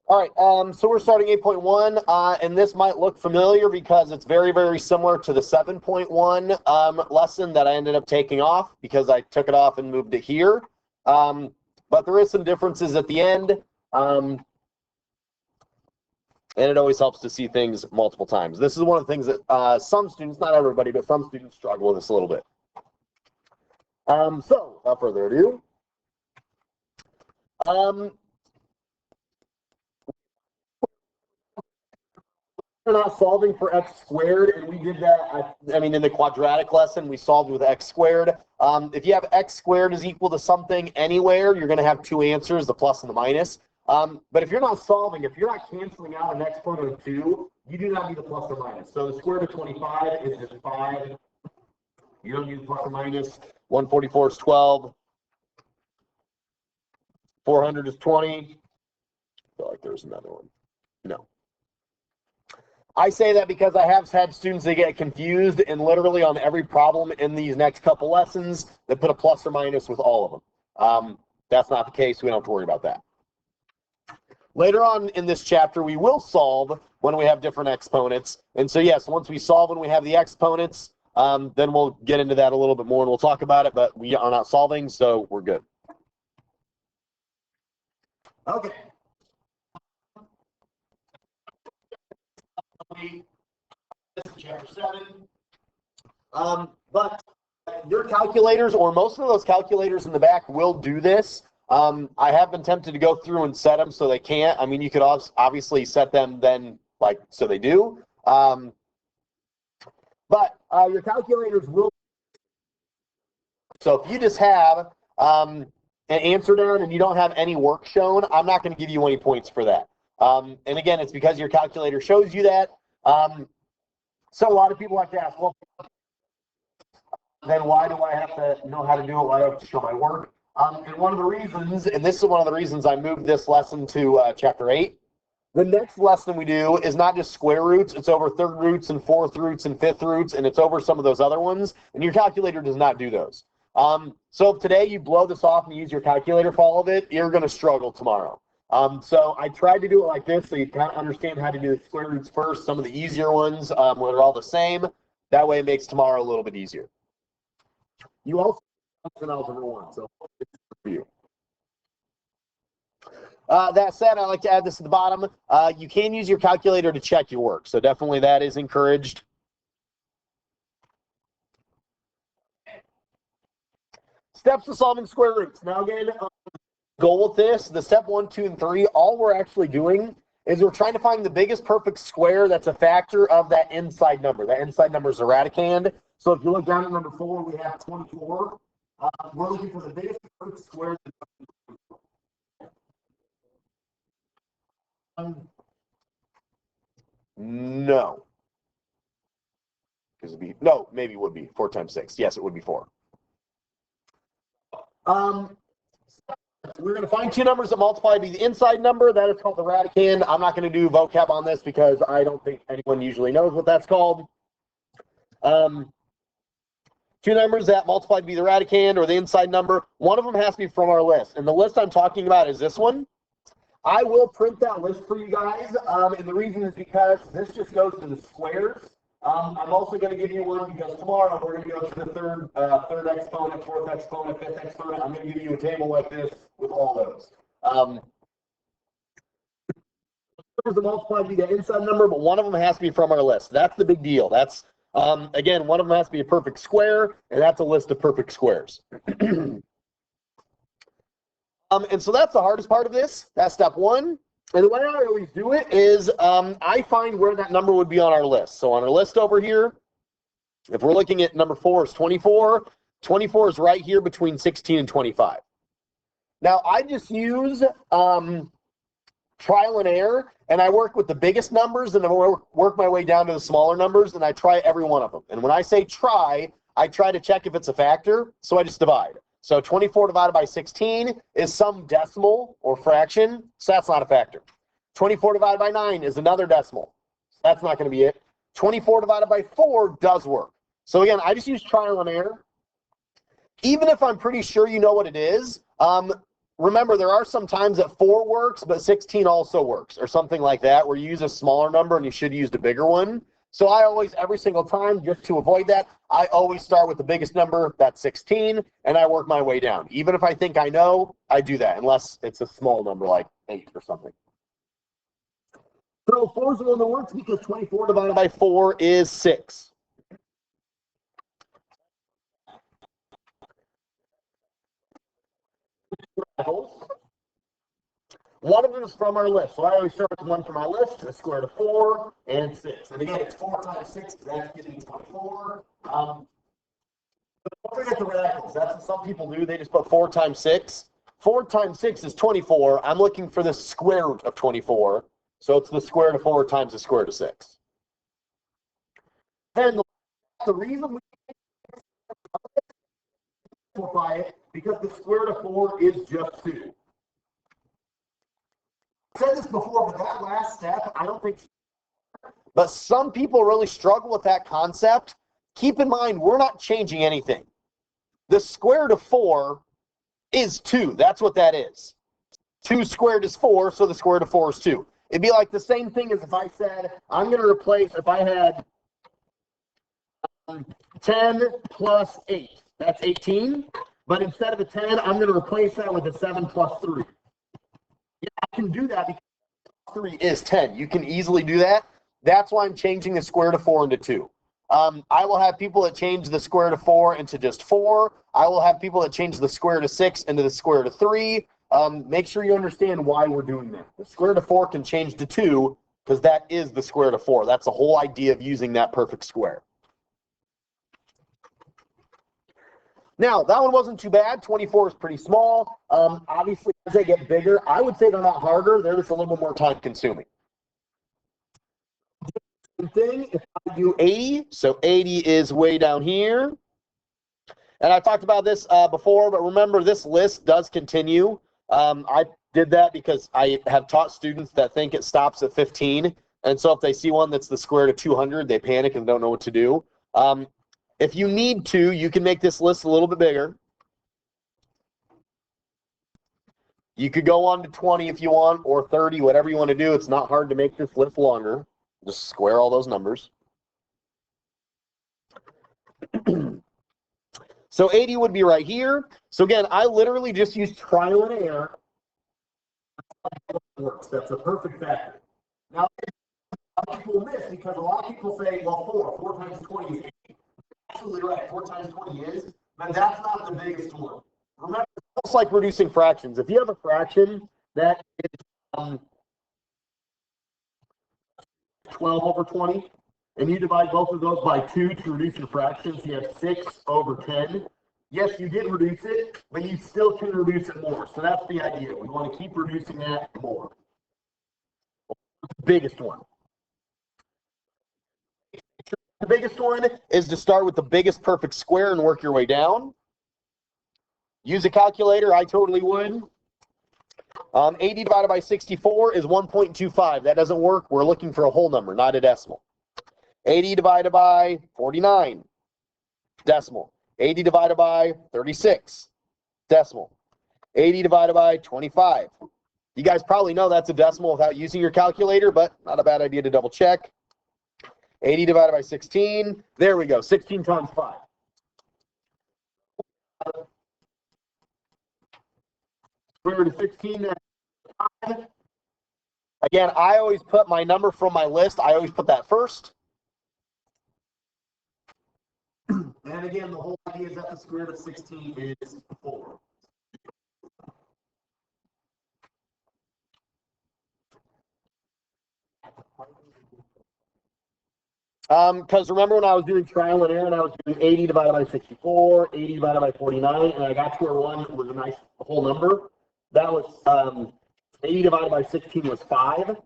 All right, so we're starting 8.1, and this might look familiar because it's very, very similar to the 7.1 lesson that I ended up taking off because I took it off and moved it here. But there is some differences at the end, and it always helps to see things multiple times. This is one of the things that some students, not everybody, but some students struggle with this a little bit. So, without further ado, we're not solving for x squared, and we did that, I mean, in the quadratic lesson, we solved with x squared. If you have x squared is equal to something anywhere, you're going to have two answers, the plus and the minus. But if you're not solving, if you're not canceling out an exponent of 2, you do not need the plus or minus. So the square root of 25 is just 5. You don't need plus or minus. 144 is 12. 400 is 20. I feel like there's another one. No. I say that because I have had students that get confused, and literally on every problem in these next couple lessons, they put a plus or minus with all of them. That's not the case. We don't have to worry about that. Later on in this chapter, we will solve when we have different exponents. And so, yes, once we solve when we have the exponents, then we'll get into that a little bit more, and we'll talk about it, but we are not solving, so we're good. Okay. This is chapter 7. But your calculators, or most of those calculators in the back, will do this. I have been tempted to go through and set them so they can't. I mean, you could obviously set them then, like, so they do. But your calculators will. So if you just have an answer down and you don't have any work shown, I'm not going to give you any points for that. And again, it's because your calculator shows you that. So a lot of people like to ask, well, then why do I have to know how to do it? Why do I have to show my work? And one of the reasons, and this is one of the reasons I moved this lesson to chapter 8, the next lesson we do is not just square roots, it's over third roots and fourth roots and fifth roots, and it's over some of those other ones, and your calculator does not do those. So if today you blow this off and use your calculator for all of it, you're going to struggle tomorrow. So I tried to do it like this so you kind of understand how to do the square roots first, some of the easier ones where they're all the same. That way it makes tomorrow a little bit easier. You also have algebra 1, so for you. That said, I like to add this at the bottom. You can use your calculator to check your work, so definitely that is encouraged. Steps to solving square roots. Now again, goal with this, the step 1, 2, and 3, all we're actually doing is we're trying to find the biggest perfect square that's a factor of that inside number. That inside number is a radicand. So if you look down at number 4, we have 24. We're looking for the biggest perfect square. No. Because no, maybe it would be 4 times 6. Yes, it would be 4. We're going to find two numbers that multiply to be the inside number. That is called the radicand. I'm not going to do vocab on this because I don't think anyone usually knows what that's called. Two numbers that multiply to be the radicand or the inside number. One of them has to be from our list. And the list I'm talking about is this one. I will print that list for you guys. And the reason is because this just goes to the squares. I'm also going to give you one because tomorrow we're going to go to the third exponent, fourth exponent, fifth exponent. I'm going to give you a table like this with all those. Numbers that multiply to be the inside number, but one of them has to be from our list. That's the big deal. That's again, one of them has to be a perfect square, and that's a list of perfect squares. And so that's the hardest part of this. That's step 1. And the way I always do it is I find where that number would be on our list. So on our list over here, if we're looking at number 4 is 24. 24 is right here between 16 and 25. Now I just use trial and error, and I work with the biggest numbers, and I work my way down to the smaller numbers, and I try every one of them. And when I say try, I try to check if it's a factor, so I just divide. So 24 divided by 16 is some decimal or fraction, so that's not a factor. 24 divided by 9 is another decimal. So that's not going to be it. 24 divided by 4 does work. So again, I just use trial and error. Even if I'm pretty sure you know what it is, remember, there are some times that 4 works, but 16 also works, or something like that, where you use a smaller number and you should use the bigger one. So I always, every single time, just to avoid that, I always start with the biggest number, that's 16, and I work my way down. Even if I think I know, I do that, unless it's a small number like 8 or something. So 4 is the one that works because 24 divided by 4 is 6. One of them is from our list. So I always start with one from my list, the square root of 4 and 6. And again, it's 4 times 6, that's getting 24. Don't forget the radicals. That's what some people do. They just put 4 times 6. 4 times 6 is 24. I'm looking for the square root of 24. So it's the square root of 4 times the square root of 6. And the reason we simplify it, because the square root of 4 is just 2. I said this before, but that last step, I don't think. But some people really struggle with that concept. Keep in mind, we're not changing anything. The square root of 4 is 2. That's what that is. 2 squared is 4, so the square root of 4 is 2. It'd be like the same thing as if I said, I'm going to replace, if I had 10 plus 8, that's 18. But instead of a 10, I'm going to replace that with a 7 plus 3. Yeah, I can do that because 3 is 10. You can easily do that. That's why I'm changing the square root of 4 into 2. I will have people that change the square root of 4 into just 4. I will have people that change the square root of 6 into the square root of 3. Make sure you understand why we're doing that. The square root of 4 can change to 2 because that is the square root of 4. That's the whole idea of using that perfect square. Now, that one wasn't too bad. 24 is pretty small. Obviously, as they get bigger, I would say they're not harder. They're just a little bit more time consuming. Same thing, if I do 80, so 80 is way down here. And I talked about this before, but remember, this list does continue. I did that because I have taught students that think it stops at 15. And so if they see one that's the square root of 200, they panic and don't know what to do. If you need to, you can make this list a little bit bigger. You could go on to 20 if you want, or 30, whatever you want to do. It's not hard to make this list longer. Just square all those numbers. So 80 would be right here. So again, I literally just use trial and error. That's a perfect factor. Now, a lot of people miss because a lot of people say, well, 4 times 20 is 80. Absolutely right. 4 times 20 is, but that's not the biggest one. Remember, it's almost like reducing fractions. If you have a fraction that is 12 over 20, and you divide both of those by 2 to reduce your fractions, you have 6 over 10. Yes, you did reduce it, but you still can reduce it more. So that's the idea. We want to keep reducing that more. Biggest one. The biggest one is to start with the biggest perfect square and work your way down. Use a calculator. I totally would. 80 divided by 64 is 1.25. That doesn't work. We're looking for a whole number, not a decimal. 80 divided by 49, decimal. 80 divided by 36, decimal. 80 divided by 25. You guys probably know that's a decimal without using your calculator, but not a bad idea to double check. 80 divided by 16. There we go. 16 times 5. Square root of 16. That's 5. Again, I always put my number from my list. I always put that first. And again, the whole idea is that the square root of 16 is 4. Because remember when I was doing trial and error and I was doing 80 divided by 64, 80 divided by 49, and I got to where 1 was a nice whole number. That was 80 divided by 16 was 5.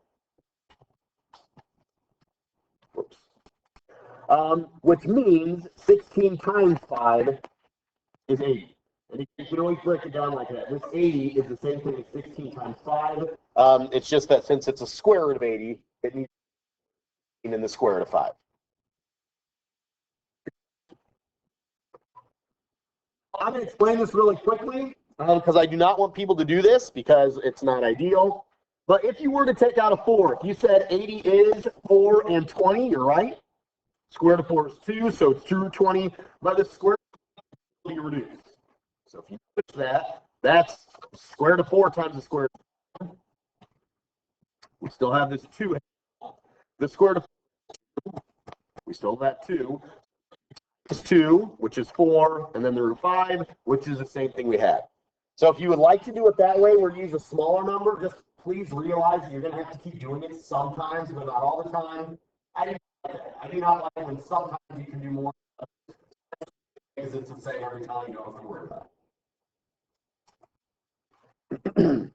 Whoops. Which means 16 times 5 is 80. And you can always break it down like that. This 80 is the same thing as 16 times 5. It's just that since it's a square root of 80, it needs to be in the square root of 5. I'm going to explain this really quickly. because I do not want people to do this because it's not ideal. But if you were to take out a 4, if you said 80 is 4 and 20, you're right. Square root of 4 is 2, so 220 by the square will be reduced. So if you switch that, that's square root of 4 times the square root of 4. We still have this 2. The square root of 4, we still have that 2. Is 2, which is 4, and then the root 5, which is the same thing we had. So if you would like to do it that way, where you use a smaller number, just please realize that you're going to have to keep doing it sometimes, but not all the time. I do not like when sometimes you can do more, because it's the same every time, you don't have to worry about it.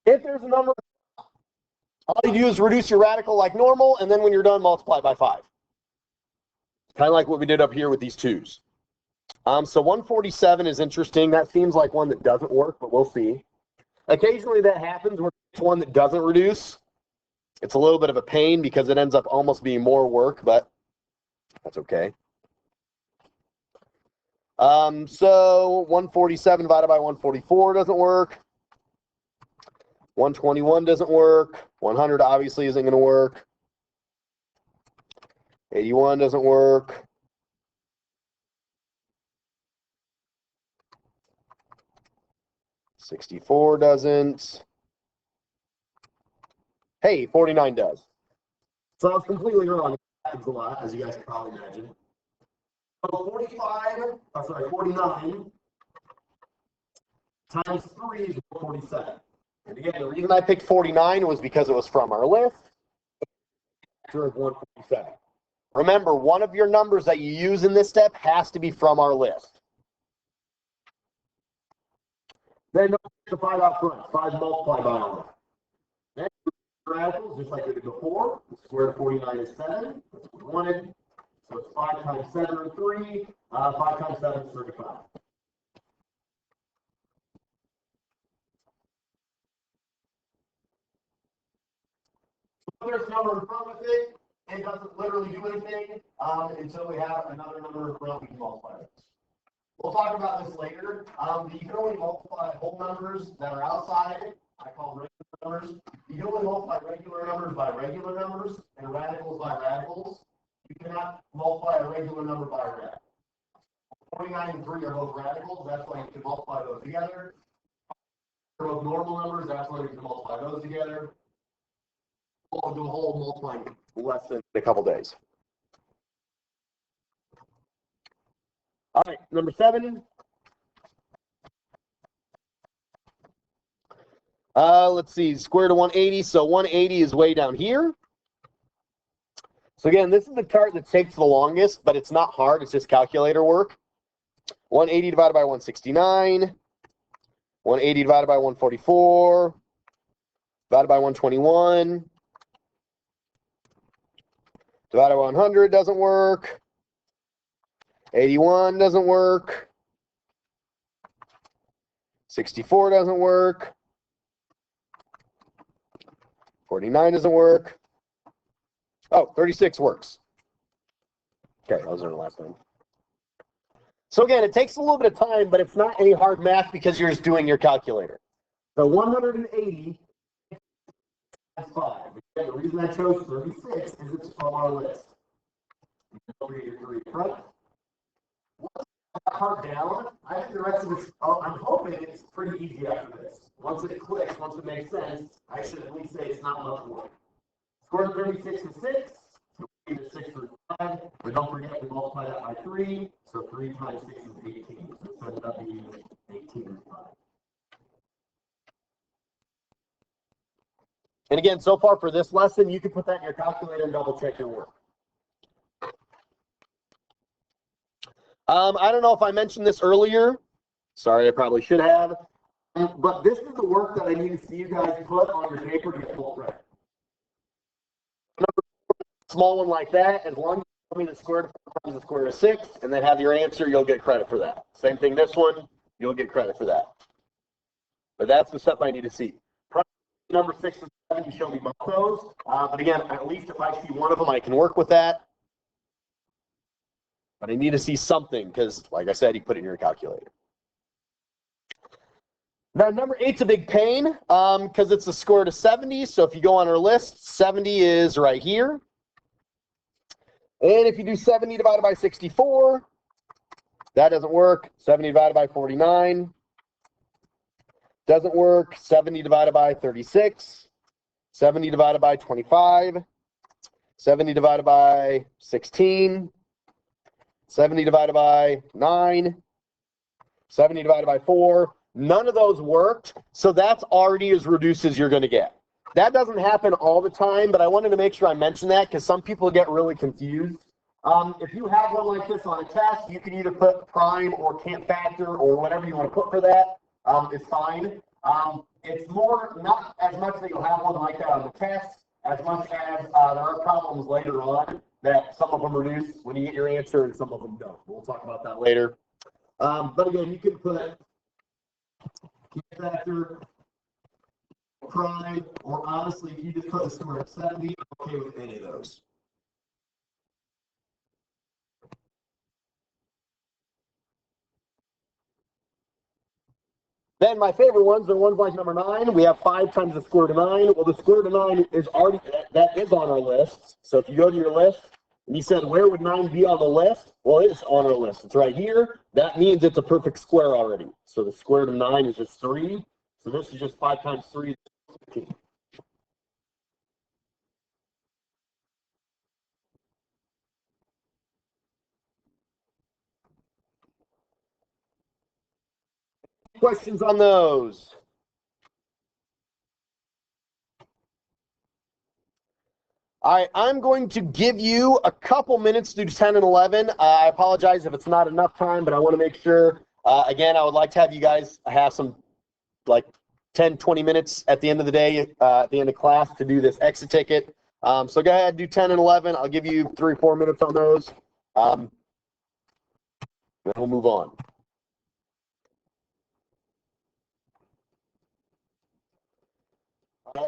If there's a number, all you do is reduce your radical like normal, and then when you're done, multiply by 5. Kind of like what we did up here with these 2's. So 147 is interesting. That seems like one that doesn't work, but we'll see. Occasionally that happens where it's one that doesn't reduce. It's a little bit of a pain because it ends up almost being more work, but that's okay. So 147 divided by 144 doesn't work. 121 doesn't work. 100 obviously isn't going to work. 81 doesn't work. 64 doesn't. Hey, 49 does. So I was completely wrong. It happens a lot, as you guys can probably imagine. So 49 times 3 is 47. And again, the reason I picked 49 was because it was from our list. Of 147. Remember, one of your numbers that you use in this step has to be from our list. Then the 5 out front. 5 multiplied by 1. Then radicals, just like we did before. The square root of 49 is 7. That's what we wanted. So it's 5 times 7 or 3. 5 times 7 is 35. There's a number in front with it. It doesn't literally do anything until we have another number in front we can multiply it. We'll talk about this later. You can only multiply whole numbers that are outside. I call regular numbers. You can only multiply regular numbers by regular numbers and radicals by radicals. You cannot multiply a regular number by a radical. 49 and 3 are both radicals. That's why you can multiply those together. For both normal numbers, that's why we can multiply those together. We'll do a whole multiplying lesson in a couple days. All right, number 7. Let's see, square root of 180. So 180 is way down here. So again, this is the part that takes the longest, but it's not hard. It's just calculator work. 180 divided by 169. 180 divided by 144. Divided by 121. Divided by 100 doesn't work. 81 doesn't work. 64 doesn't work. 49 doesn't work. Oh, 36 works. Okay, I was there last time. So again, it takes a little bit of time, but it's not any hard math because you're just doing your calculator. So 180 is 5. The reason I chose 36 is it's from our list. Once that part down, I think the rest of it, I'm hoping it's pretty easy after this. Once it clicks, once it makes sense, I should at least say it's not much work. Square root of 36 is 6. So we get 6 root 5. But don't forget we multiply that by 3. So 3 times 6 is 18. So it ends up being 18 root 5. And again, so far for this lesson, you can put that in your calculator and double check your work. I don't know if I mentioned this earlier. Sorry, I probably should have. But this is the work that I need to see you guys put on your paper to get full credit. Small one like that, as long as you tell me the square root of 4 times the square root of 6, and then have your answer, you'll get credit for that. Same thing this one, you'll get credit for that. But that's the stuff I need to see. Number 6 and 70, show me both those. But again, at least if I see one of them, I can work with that. But I need to see something because, like I said, you put it in your calculator. Now, number 8's a big pain because it's the square root of 70. So if you go on our list, 70 is right here. And if you do 70 divided by 64, that doesn't work. 70 divided by 49 doesn't work. 70 divided by 36. 70 divided by 25. 70 divided by 16. 70 divided by 9. 70 divided by 4. None of those worked, so that's already as reduced as you're going to get. That doesn't happen all the time, but I wanted to make sure I mention that because some people get really confused. If you have one like this on a test, you can either put prime or can't factor or whatever you want to put for that. It's fine. It's more, not as much that you'll have one like that on the test, as much as there are problems later on that some of them reduce when you get your answer and some of them don't. We'll talk about that later. But again, you can put factor, prime, or honestly, if you just put the square root of 70, I'm okay with any of those. Then my favorite ones are ones like number 9. We have 5 times the square root of 9. Well, the square root of 9 is already, that is on our list. So if you go to your list, and you said, where would 9 be on the list? Well, it's on our list. It's right here. That means it's a perfect square already. So the square root of 9 is just 3. So this is just 5 times 3 is 15. Questions on those? All right, I'm going to give you a couple minutes to do 10 and 11. I apologize if it's not enough time, but I want to make sure, again, I would like to have you guys have some like 10, 20 minutes at the end of the day, at the end of class to do this exit ticket. So go ahead, do 10 and 11. I'll give you 3 or 4 minutes on those. Then we'll move on.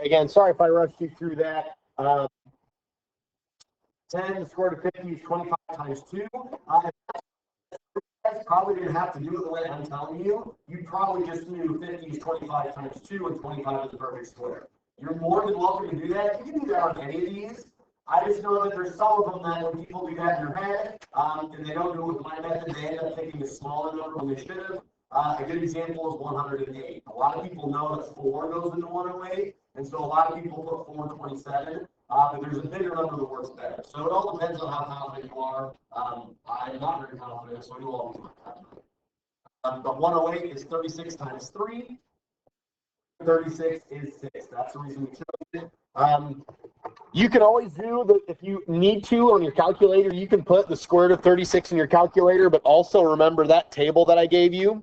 Again, sorry if I rushed you through that. 10 square root of 50 is 25 times 2. That's probably going to have to do it the way I'm telling you. You probably just knew 50 is 25 times 2 and 25 is a perfect square. You're more than welcome to do that. You can do that on any of these. I just know that there's some of them that when people do that in their head, and they don't do it with my method, they end up taking a smaller number when they should have. A good example is 108. A lot of people know that 4 goes into 108, and so a lot of people put 427. But there's a bigger number that works better. So it all depends on how confident you are. I'm not very confident, so I do all these confident. But 108 is 36 times 3. 36 is 6. That's the reason we chose it. You can always do that if you need to on your calculator. You can put the square root of 36 in your calculator, but also remember that table that I gave you.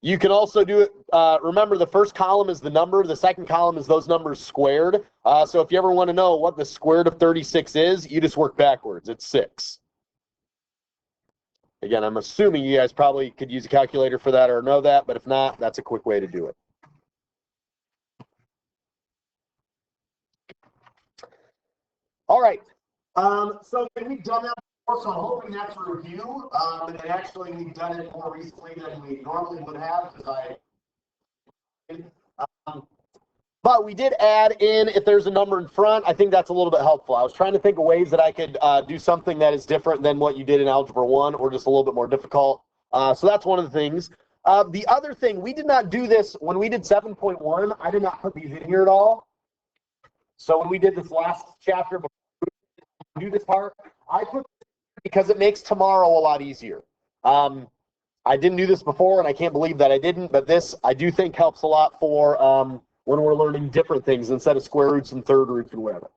You can also do it, remember the first column is the number, the second column is those numbers squared. So if you ever want to know what the square root of 36 is, you just work backwards. It's 6. Again, I'm assuming you guys probably could use a calculator for that or know that, but if not, that's a quick way to do it. All right. So we've done that before, so I'm hoping that's a review. And actually, we've done it more recently than we normally would have, because but we did add in, if there's a number in front, I think that's a little bit helpful. I was trying to think of ways that I could do something that is different than what you did in Algebra 1 or just a little bit more difficult. So that's one of the things. The other thing, we did not do this when we did 7.1. I did not put these in here at all. So when we did this last chapter, before we do this part, I put because it makes tomorrow a lot easier. I didn't do this before, and I can't believe that I didn't, but this I do think helps a lot for when we're learning different things instead of square roots and third roots and whatever.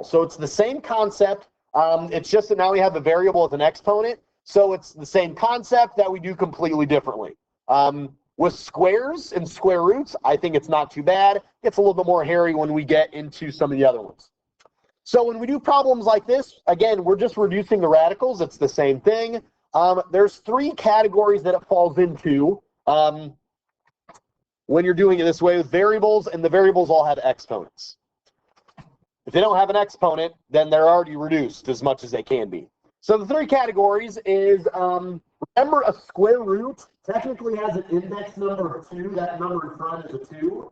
So it's the same concept. It's just that now we have a variable as an exponent. So it's the same concept that we do completely differently. With squares and square roots, I think it's not too bad. It's a little bit more hairy when we get into some of the other ones. So when we do problems like this, again, we're just reducing the radicals. It's the same thing. There's 3 categories that it falls into. when you're doing it this way with variables, and the variables all have exponents. If they don't have an exponent, then they're already reduced as much as they can be. So the three categories is, remember, a square root technically has an index number of 2. That number in front is a 2.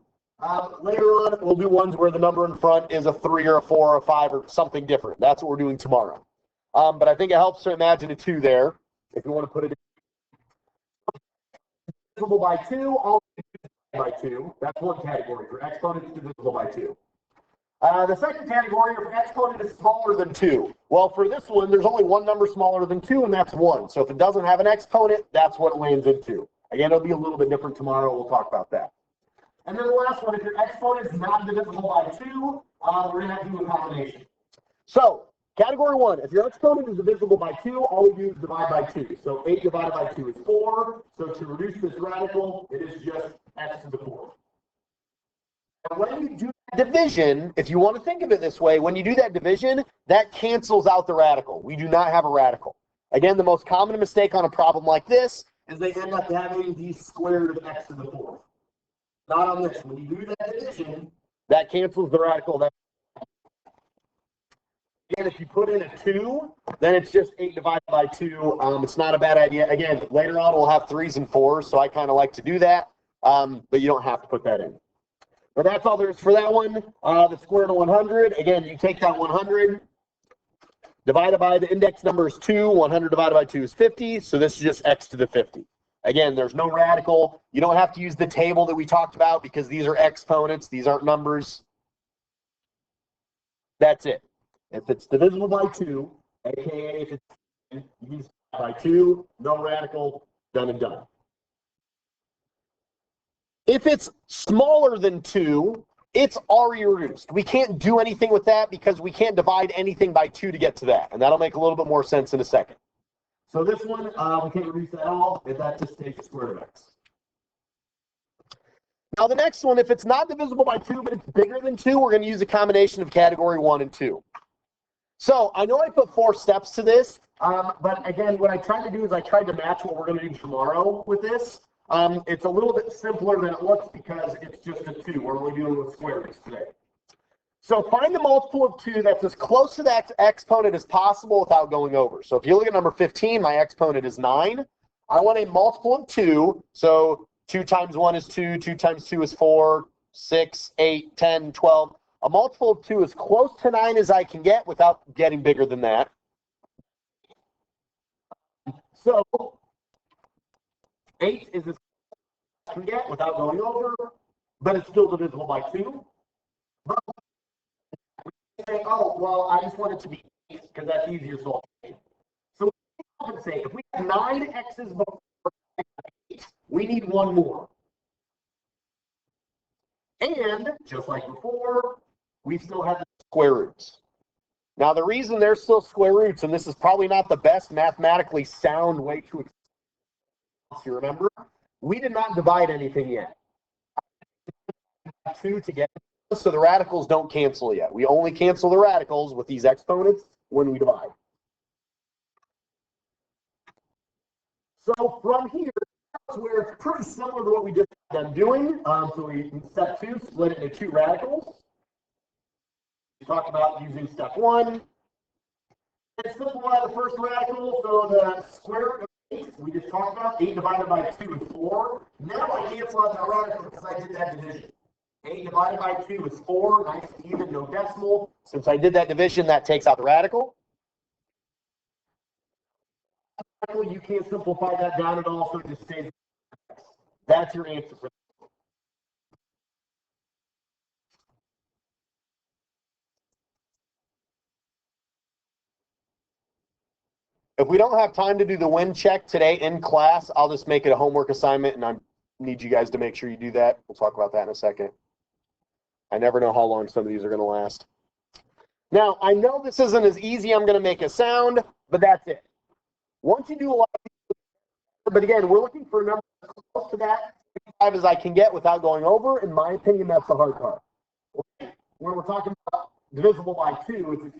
Later on, we'll do ones where the number in front is a 3 or a 4 or a 5 or something different. That's what we're doing tomorrow. But I think it helps to imagine a 2 there, if you want to put it divisible by 2, all by 2. That's one category for exponents divisible by 2. The second category, if exponent is smaller than 2. Well, for this one, there's only one number smaller than 2, and that's 1. So if it doesn't have an exponent, that's what it lands into. Again, it'll be a little bit different tomorrow. We'll talk about that. And then the last one, if your exponent is not divisible by 2, we're going to have to do a combination. So, category 1, if your exponent is divisible by 2, all we do is divide by 2. So 8 divided by 2 is 4. So to reduce this radical, it is just x to the 4. And when you do that division, if you want to think of it this way, when you do that division, that cancels out the radical. We do not have a radical. Again, the most common mistake on a problem like this is they end up having the square root of x to the 4th. Not on this. When you do that division, that cancels the radical. Again, if you put in a 2, then it's just 8 divided by 2. It's not a bad idea. Again, later on we'll have 3s and 4s, so I kind of like to do that, but you don't have to put that in. But that's all there is for that one. The square root of 100, again, you take that 100, divided by the index number is 2. 100 divided by 2 is 50, so this is just x to the 50. Again, there's no radical. You don't have to use the table that we talked about because these are exponents. These aren't numbers. That's it. If it's divisible by 2, aka if it's divisible by 2, no radical, done and done. If it's smaller than 2, it's already reduced. We can't do anything with that because we can't divide anything by 2 to get to that. And that'll make a little bit more sense in a second. So this one, we can't reduce that at all, if that just takes the square root of x. Now the next one, if it's not divisible by 2, but it's bigger than 2, we're going to use a combination of category 1 and 2. So I know I put 4 steps to this, but again, what I tried to do is I tried to match what we're going to do tomorrow with this. It's a little bit simpler than it looks because it's just a 2. We're only dealing with square roots today. So find the multiple of 2 that's as close to that exponent as possible without going over. So if you look at number 15, my exponent is 9. I want a multiple of 2. So 2 times 1 is 2. 2 times 2 is 4. 6, 8, 10, 12. A multiple of 2 as close to 9 as I can get without getting bigger than that. So 8 is as close as I can get without going over, but it's still divisible by 2. But say, oh, well, I just want it to be 8 because that's easier to solve. So we can say if we have 9 x's before 8, we need 1 more. And just like before, we still have the square roots. Now, the reason they're still square roots, and this is probably not the best mathematically sound way to explain, you remember, we did not divide anything yet. 2 to get, so the radicals don't cancel yet. We only cancel the radicals with these exponents when we divide. So from here, that's where it's pretty similar to what we just done doing. So we, in step 2, split it into 2 radicals. We talked about using step 1. And simplify the first radical, so the square root of 8, we just talked about, 8 divided by 2 is 4. Now I cancel out that radical because I did that division. 8 divided by 2 is 4, nice and even, no decimal. Since I did that division, that takes out the radical. You can't simplify that down at all, so it just stays. That's your answer for that. If we don't have time to do the win check today in class, I'll just make it a homework assignment, and I need you guys to make sure you do that. We'll talk about that in a second. I never know how long some of these are going to last. Now, I know this isn't as easy I'm going to make it sound, but that's it. Once you do a lot of these, but again, we're looking for a number as close to that 5 as I can get without going over. In my opinion, that's the hard part. When we're talking about divisible by 2, it's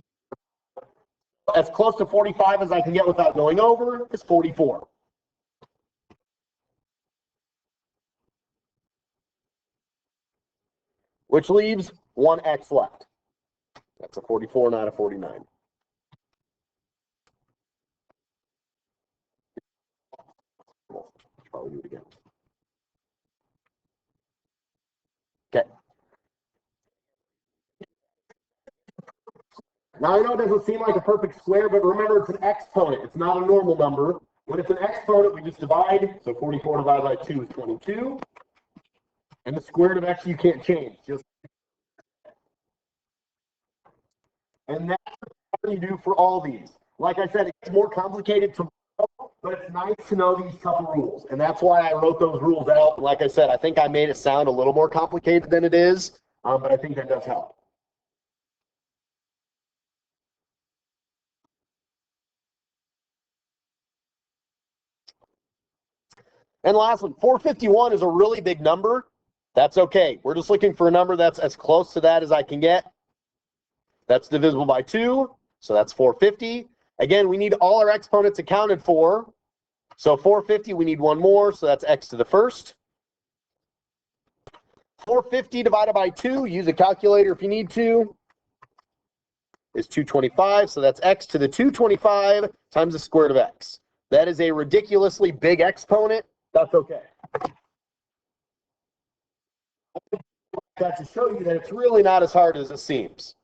as close to 45 as I can get without going over is 44. which leaves 1x left. That's a 44, not a 49. Probably do it again. Okay. Now, I know it doesn't seem like a perfect square, but remember it's an exponent. It's not a normal number. When it's an exponent, we just divide. So 44 divided by 2 is 22. And the square root of x you can't change. And that's what you do for all these. Like I said, it's more complicated tomorrow, but it's nice to know these couple rules. And that's why I wrote those rules out. Like I said, I think I made it sound a little more complicated than it is, but I think that does help. And last one, 451 is a really big number. That's okay. We're just looking for a number that's as close to that as I can get. That's divisible by 2, so that's 450. Again, we need all our exponents accounted for. So 450, we need one more, so that's x to the first. 450 divided by 2, use a calculator if you need to, is 225, so that's x to the 225 times the square root of x. That is a ridiculously big exponent. That's okay. That to show you that it's really not as hard as it seems.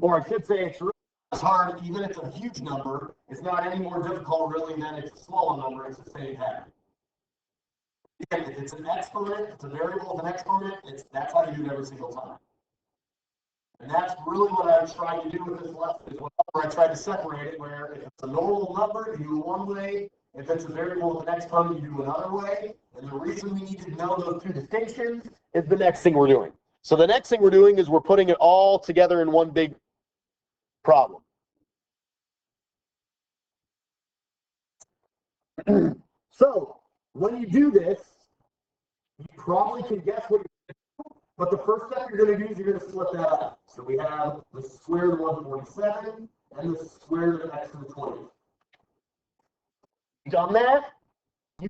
Or I should say it's really as hard, even if it's a huge number. It's not any more difficult really than it's a small number. It's the same pattern. Again, if it's an exponent, it's a variable of an exponent, that's how you do it every single time. And that's really what I tried to do with this lesson, is whenever I tried to separate it, where if it's a normal number, you do it one way. If it's a variable with an exponent, you do another way. And the reason we need to know those two distinctions is the next thing we're doing. So the next thing we're doing is we're putting it all together in one big problem. So when you do this, you probably can guess what you're going to do, but the first step you're going to do is you're going to split that up. So we have the square root of 147 and the square root of x to the 20. You've done that, you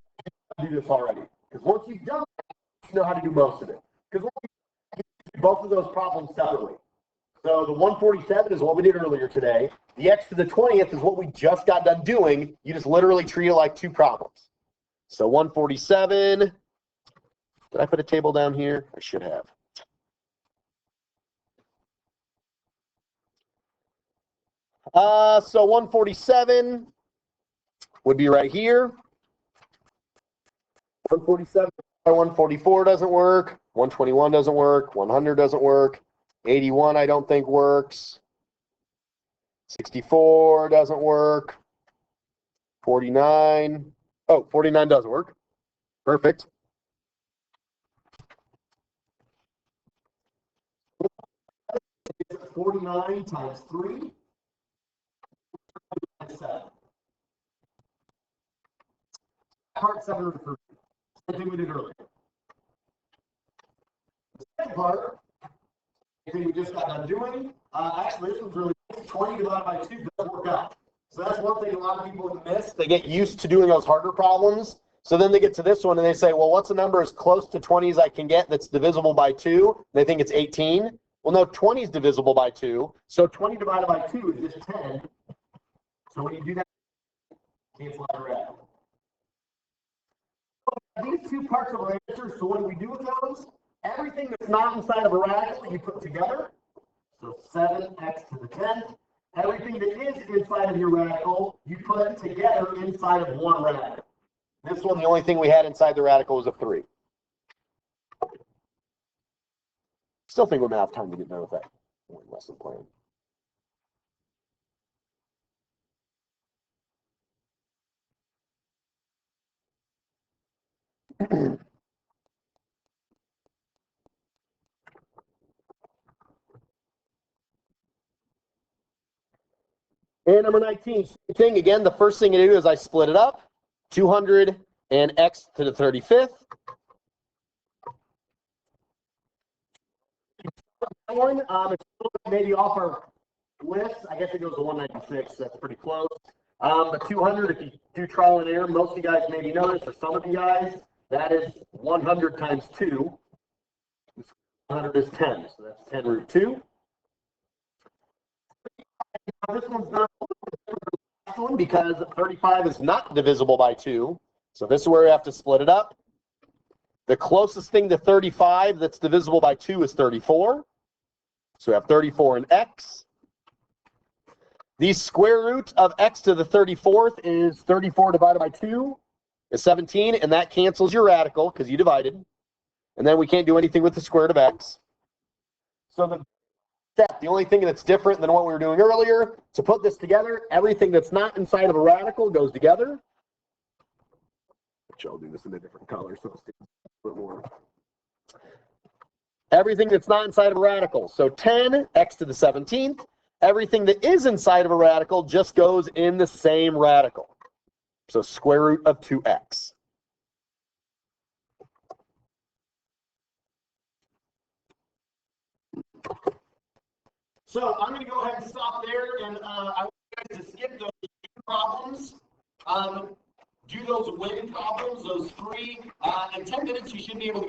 can do this already. Because once you've done that, you know how to do most of it. Because you do both of those problems separately. So the 147 is what we did earlier today. The x to the 20th is what we just got done doing. You just literally treat it like two problems. So 147, did I put a table down here? I should have. So 147 would be right here. 147 by 144 doesn't work. 121 doesn't work. 100 doesn't work. 81 I don't think works. 64 doesn't work. 49. Oh, 49 does work. Perfect. It's 49 times 3. Part 7 of the first. Same thing we did earlier. The second part, the thing we just got done doing, actually this one's really 20 divided by 2 doesn't work out. So that's one thing a lot of people miss. They get used to doing those harder problems. So then they get to this one and they say, well, what's a number as close to 20 as I can get that's divisible by 2? They think it's 18. Well, no, 20 is divisible by 2. So 20 divided by 2 is just 10. So when you do that, cancel out your radical. These two parts of our answer, so what do we do with those? Everything that's not inside of a radical, you put together. So 7x to the 10th. Everything that is inside of your radical, you put together inside of one radical. This one, the only thing we had inside the radical was a 3. Still think we're going to have time to get done with that lesson plan. And number 19, same thing. Again, the first thing I do is I split it up. 200 and x to the 35th. One, it's maybe off our list. I guess it goes to 196. That's pretty close. But 200, if you do trial and error, most of you guys maybe know this, or some of you guys, that is 100 times 2. 100 is 10, so that's 10 root 2. Now, this one's not the one because 35 is not divisible by 2. So this is where we have to split it up. The closest thing to 35 that's divisible by 2 is 34. So we have 34 in x. The square root of x to the 34th is 34 divided by 2 is 17, and that cancels your radical because you divided. And then we can't do anything with the square root of x. So the only thing that's different than what we were doing earlier, to put this together, everything that's not inside of a radical goes together. Which I'll do this in a different color so it's a bit more. Everything that's not inside of a radical. So 10, x to the 17th. Everything that is inside of a radical just goes in the same radical. So square root of 2x. So I'm going to go ahead and stop there, and I want you guys to skip those problems. Do those win problems, those 3. In 10 minutes, you should be able to